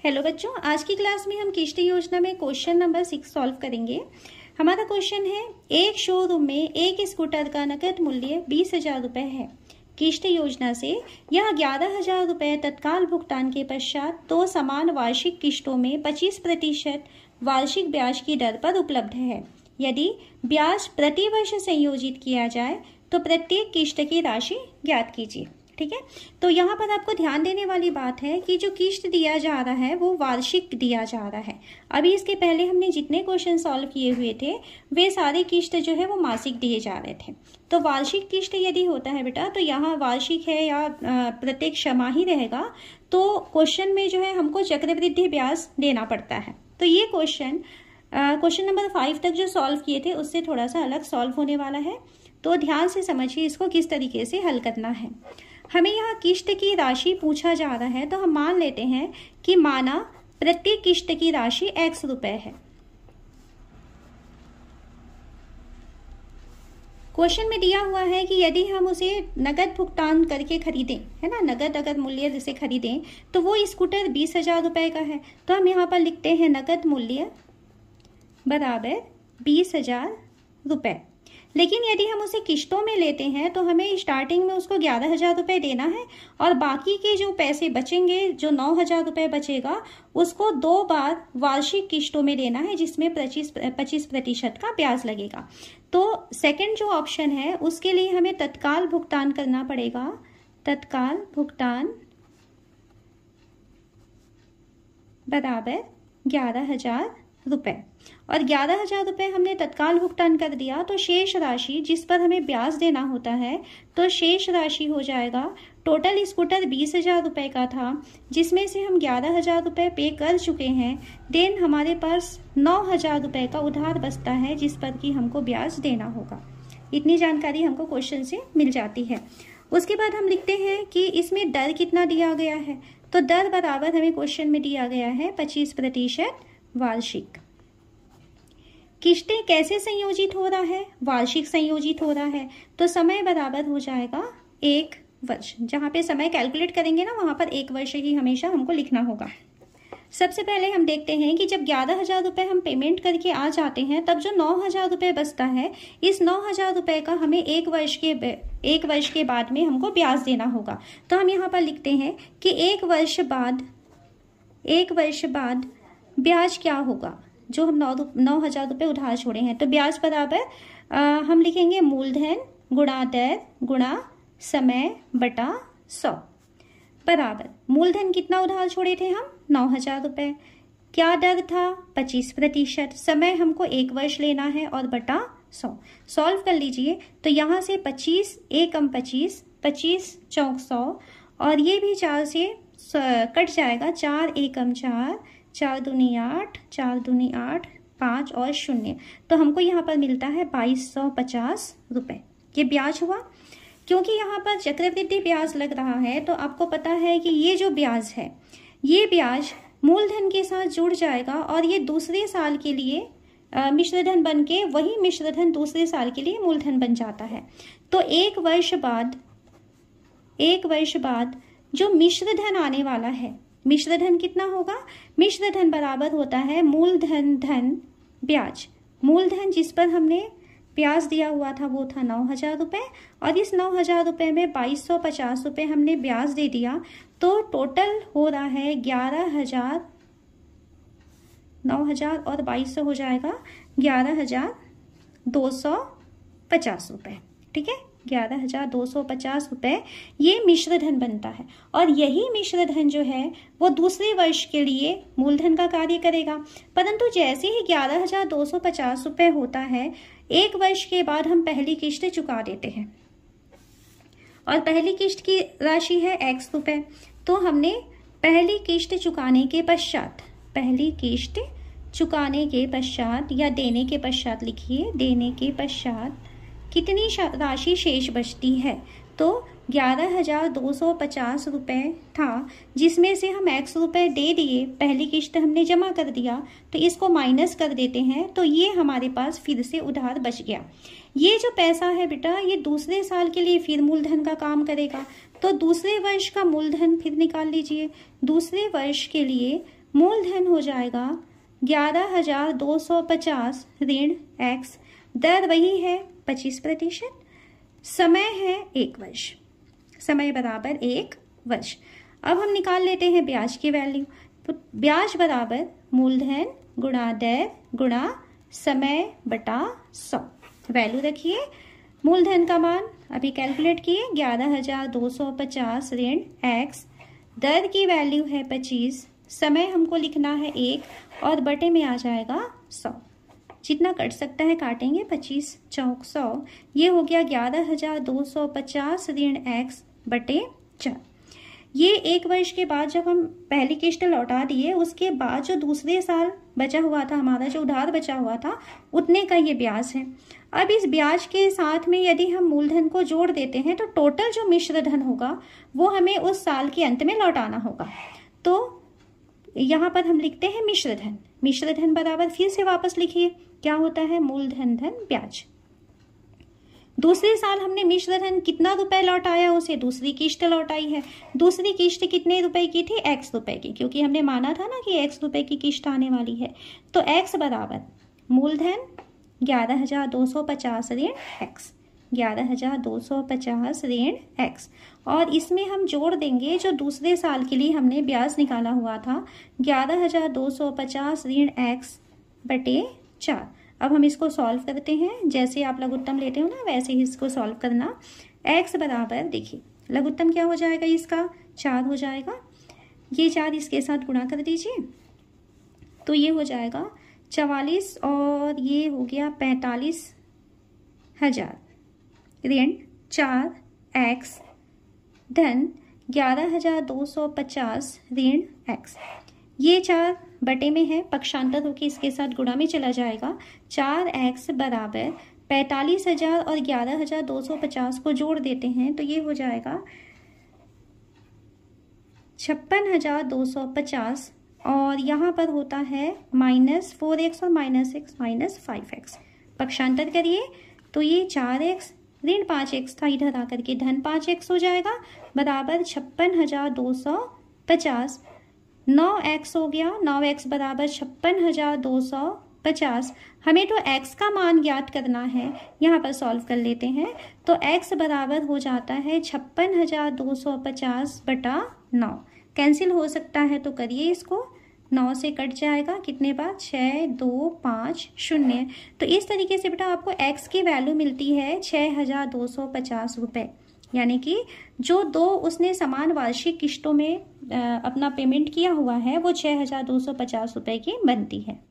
Hello बच्चों, आज की क्लास में हम किश्त योजना में क्वेश्चन नंबर 6 सॉल्व करेंगे। हमारा क्वेश्चन है, एक शोरूम में एक स्कूटर का नकद मूल्य 20,000 रुपए है। किश्त योजना से यह 11,000 रुपए तत्काल भुगतान के पश्चात दो समान वार्षिक किश्तों में 25% वार्षिक ब्याज की दर पर उपलब्ध है। यदि ब्याज प्रति वर्ष संयोजित किया जाए तो प्रत्येक किश्त की राशि ज्ञात कीजिए। ठीक है, तो यहाँ पर आपको ध्यान देने वाली बात है कि जो किश्त दिया जा रहा है वो वार्षिक दिया जा रहा है। अभी इसके पहले हमने जितने क्वेश्चन सॉल्व किए हुए थे वे सारे किश्त जो है वो मासिक दिए जा रहे थे। तो वार्षिक किश्त यदि होता है बेटा, तो यहाँ वार्षिक है या प्रत्येक छमाही रहेगा, तो क्वेश्चन में जो है हमको चक्रवृद्धि ब्याज देना पड़ता है। तो ये क्वेश्चन नंबर 5 तक जो सॉल्व किए थे उससे थोड़ा सा अलग सॉल्व होने वाला है। तो ध्यान से समझिए इसको किस तरीके से हल करना है। हमें यहाँ किश्त की राशि पूछा जा रहा है, तो हम मान लेते हैं कि माना प्रत्येक किश्त की राशि x रुपए है। क्वेश्चन में दिया हुआ है कि यदि हम उसे नगद भुगतान करके खरीदें, है ना, नगद अगर मूल्य जैसे खरीदें तो वो स्कूटर 20,000 रुपए का है। तो हम यहाँ पर लिखते हैं नगद मूल्य बराबर 20,000 रुपए। लेकिन यदि हम उसे किश्तों में लेते हैं तो हमें स्टार्टिंग में उसको 11,000 रुपए देना है और बाकी के जो पैसे बचेंगे, जो 9,000 रुपए बचेगा, उसको 2 बार वार्षिक किश्तों में देना है, जिसमें 25% का ब्याज लगेगा। तो सेकंड जो ऑप्शन है उसके लिए हमें तत्काल भुगतान करना पड़ेगा। तत्काल भुगतान बराबर 11,000 रुपए, और 11,000 रुपए हमने तत्काल भुगतान कर दिया तो शेष राशि जिस पर हमें ब्याज देना होता है, तो शेष राशि हो जाएगा, टोटल स्कूटर 20,000 रुपए का था जिसमें से हम 11,000 रुपए पे कर चुके हैं। देन हमारे पास 9,000 रुपए का उधार बचता है जिस पर कि हमको ब्याज देना होगा। इतनी जानकारी हमको क्वेश्चन से मिल जाती है। उसके बाद हम लिखते हैं कि इसमें दर कितना दिया गया है, तो दर बराबर हमें क्वेश्चन में दिया गया है 25% वार्षिक। किश्तें कैसे संयोजित हो रहा है, वार्षिक संयोजित हो रहा है, तो समय बराबर हो जाएगा 1 वर्ष। जहां पे समय कैलकुलेट करेंगे ना वहां पर 1 वर्ष ही हमेशा हमको लिखना होगा। सबसे पहले हम देखते हैं कि जब 11,000 रुपए हम पेमेंट करके आ जाते हैं तब जो 9,000 रुपए बचता है, इस 9,000 रुपए का हमें 1 वर्ष के बाद में हमको ब्याज देना होगा। तो हम यहाँ पर लिखते हैं कि 1 वर्ष बाद ब्याज क्या होगा, जो हम 9,000 रुपए उधार छोड़े हैं। तो ब्याज बराबर हम लिखेंगे मूलधन गुणा दर गुणा समय बटा 100 बराबर मूलधन कितना उधार छोड़े थे हम 9,000 रुपए, क्या दर था 25%, समय हमको 1 वर्ष लेना है और बटा 100। सॉल्व कर लीजिए, तो यहाँ से 25 एकम 25, 25 चौक 100, और ये भी 4 से कट जाएगा, 4 एकम 4, 4 दूनी 8, 4 दूनी 8, 5 और 0, तो हमको यहाँ पर मिलता है 2250 रुपए। ये ब्याज हुआ। क्योंकि यहाँ पर चक्रवृद्धि ब्याज लग रहा है तो आपको पता है कि ये जो ब्याज है, ये ब्याज मूलधन के साथ जुड़ जाएगा और ये दूसरे साल के लिए मिश्रधन बन के वही मिश्रधन दूसरे साल के लिए मूलधन बन जाता है। तो 1 वर्ष बाद जो मिश्रधन आने वाला है, मिश्रधन कितना होगा, मिश्रधन बराबर होता है मूलधन धन ब्याज। मूलधन जिस पर हमने ब्याज दिया हुआ था वो था 9,000 रुपए, और इस 9,000 रुपए में 2250 रुपए हमने ब्याज दे दिया, तो टोटल हो रहा है 11,000, 9,000 और 2200 हो जाएगा 11,250 रुपए। ठीक है, 11,250 रुपए ये मिश्रधन बनता है, और यही मिश्रधन जो है वो दूसरे वर्ष के लिए मूलधन का कार्य करेगा। परंतु जैसे ही 11,250 रुपए होता है, 1 वर्ष के बाद हम पहली किश्त चुका देते हैं, और पहली किश्त की राशि है x रुपए। तो हमने पहली किश्त चुकाने के पश्चात या देने के पश्चात लिखिए, देने के पश्चात कितनी राशि शेष बचती है, तो 11,250 रुपए था जिसमें से हम x रुपए दे दिए, पहली किश्त हमने जमा कर दिया, तो इसको माइनस कर देते हैं, तो ये हमारे पास फिर से उधार बच गया। ये जो पैसा है बेटा ये दूसरे साल के लिए फिर मूलधन का काम करेगा। तो दूसरे वर्ष का मूलधन फिर निकाल लीजिए। दूसरे वर्ष के लिए मूलधन हो जाएगा 11,250 ऋण x, दर वही है 25%, समय है 1 वर्ष, समय बराबर 1 वर्ष। अब हम निकाल लेते हैं ब्याज की वैल्यू। तो ब्याज बराबर मूलधन गुणा दर गुणा समय बटा 100। वैल्यू रखिए, मूलधन का मान अभी कैलकुलेट किए 11,250 ऋण x, दर की वैल्यू है 25, समय हमको लिखना है 1 और बटे में आ जाएगा 100। जितना कट सकता है काटेंगे, 25 चौक 100, ये हो गया 11,250 ऋण x बटे 4। ये 1 वर्ष के बाद जब हम पहली किस्त लौटा दिए, उसके बाद जो दूसरे साल बचा हुआ था, हमारा जो उधार बचा हुआ था, उतने का ये ब्याज है। अब इस ब्याज के साथ में यदि हम मूलधन को जोड़ देते हैं तो टोटल जो मिश्र धन होगा वो हमें उस साल के अंत में लौटाना होगा। तो यहाँ पर हम लिखते हैं मिश्र धन। मिश्र धन बराबर, फिर से वापस लिखिए, क्या होता है, मूलधन धन ब्याज। दूसरे साल हमने मिश्र धन कितना रुपए लौटाया, उसे दूसरी किस्त लौटाई है। दूसरी किस्त कितने रुपए की थी, x रुपए की, क्योंकि हमने माना था ना कि x रुपए की किस्त आने वाली है। तो x बराबर मूलधन 11,250 ऋण x, 11,250 ऋण x, और इसमें हम जोड़ देंगे जो दूसरे साल के लिए हमने ब्याज निकाला हुआ था, 11,250 ऋण x बटे 4। अब हम इसको सॉल्व करते हैं, जैसे आप लघुत्तम लेते हो ना वैसे ही इसको सॉल्व करना। x बराबर, देखिए लघुत्तम क्या हो जाएगा इसका, 4 हो जाएगा। ये 4 इसके साथ गुणा कर दीजिए, तो ये हो जाएगा 44 और ये हो गया 45,000 ऋण 4x धन 11,250 ऋण x। ये 4 बटे में है, पक्षांतर होकर इसके साथ गुणा में चला जाएगा। 4x बराबर 45,000 और 11,250 को जोड़ देते हैं तो ये हो जाएगा 56,250, और यहाँ पर होता है -4x और -x -5x। पक्षांतर करिए तो ये 4x ऋण 5x था, इधर आकर के धन 5x हो जाएगा, बराबर 56,250। 9x हो गया, 9x बराबर 56,250। हमें तो x का मान ज्ञात करना है, यहाँ पर सॉल्व कर लेते हैं। तो x बराबर हो जाता है 56,250 बटा 9। कैंसिल हो सकता है तो करिए इसको, 9 से कट जाएगा, कितने बार, 6 2 5 0। तो इस तरीके से बेटा आपको x की वैल्यू मिलती है 6,250 रुपये, यानी कि जो दो उसने समान वार्षिक किस्तों में अपना पेमेंट किया हुआ है वो 6,250 रुपये की बनती है।